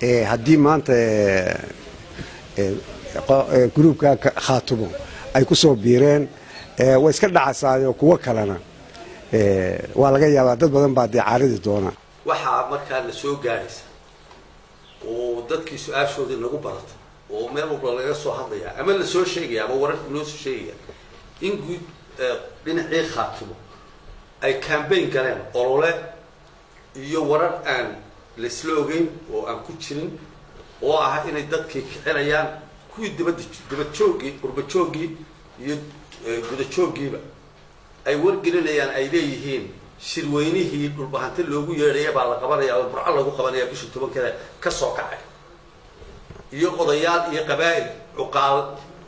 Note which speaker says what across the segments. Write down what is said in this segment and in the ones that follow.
Speaker 1: haddii maanta gruubka khaatumo ay ku soo biireen way iska dhacaysaa kuwa kalena waa laga yaabaa dad badan baa caaridi doona
Speaker 2: waxaa markaa la soo gaaraysa oo dadkii su'aashoodii nagu barata oo meel walba laga soo hadlaya ama la soo sheegaya ama wararka loo soo sheegaya in guud dhinacii khaatumo ay campaign galeen olole iyo warar aan la isla ogeyn oo aan ku jirin oo ah inay dadkii kicinayaan kuwii dibadjoogii qurbajoogii iyo gudajoogiiba ay wargelinayaan ay leeyihiin shirweynihii dhulbahanta loogu yeedhaya baa la qabanayaa oo burco lagu qabanayaa bisha 10 ka soo kacay iyo odayaal iyo qabaa'il cuqaal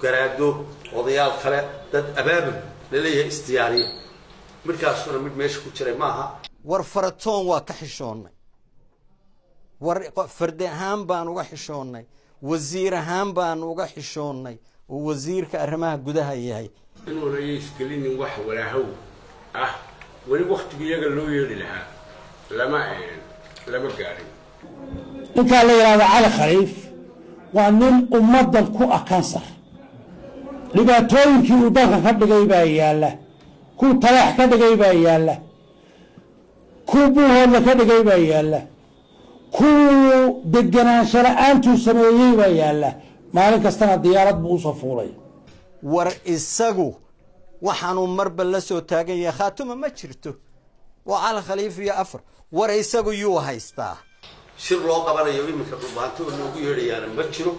Speaker 2: garaado odayaal kale dad abaabul leeyahay istiyaariye markaasuna mid meesha ku jiray maaha
Speaker 3: war faratoon waa ka xishoonnay war fardi ahaan baan uga xishoonnay wasiir ahaan baan uga xishoonnay oo wasiirka arrimaha gudaha yahay
Speaker 4: inuu ra'iis gelinin wax walaahow ah wali waqtigiyaga loo yeeli lahaa lama gaarin
Speaker 5: inta la yiraahdo Cali Khaliif waa nin ummadan ku akansar dhibaatooyinkii uu dalka ka dhigay baa yaala ku talax ka dhigay baa yaala ku buuhoodla ka dhigay baa yaala ku deganaansho la'aantu sameeyay baa yaala maalin kastana diyaarad buu soo fuulay
Speaker 3: war isagu waxaanu marba la soo taagan yahay khaatuma ma jirto waa Cali Khaliif iyo afar war isagu yuu haystaa
Speaker 2: shir loo qabanayo iminka dhulbaanto loogu yeedhayaan ma jiro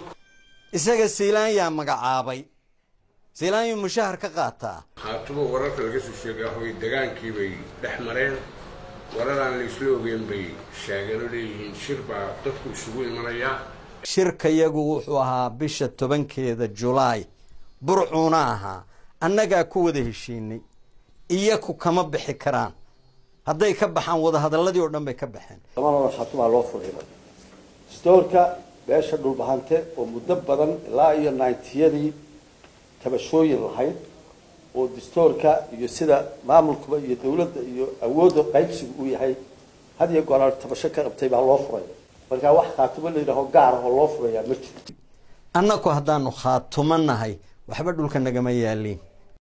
Speaker 3: isaga siilaan yaa magacaabay siilaan yu mushahar ka qaataa
Speaker 4: khaatuma wararka laga soo sheegay hooy dagaankii bay dhaxmareen wararaan la isla ogeyn bay sheegeen leeyihiin shir baa dadku isugu imanaya
Speaker 3: shirka iyagu wuxuu ahaa bisha 10 July burcuuna ahaa annaga ku wada heshiinay iyaku kama bixi karaan hadday ka baxaan wada hadaladii oo dhan bay ka baxeen
Speaker 6: tamam khaatuma loo furay stoorka beesha dhulbahante oo muddo badan ilaa iyo 90yadii tabashooyin lahayd oo distoorka iyo sida maamulkuba iyo dawladda iyo awoodda qaybsigu u yahay had iyo goor tabasho ka qabtay baa loo furay marka wax khaatuma leeyahay gaar ah oo loo furayaa ma jiro
Speaker 3: annagu haddaanu khaatuma nahay waxba dhulka nagama yaalin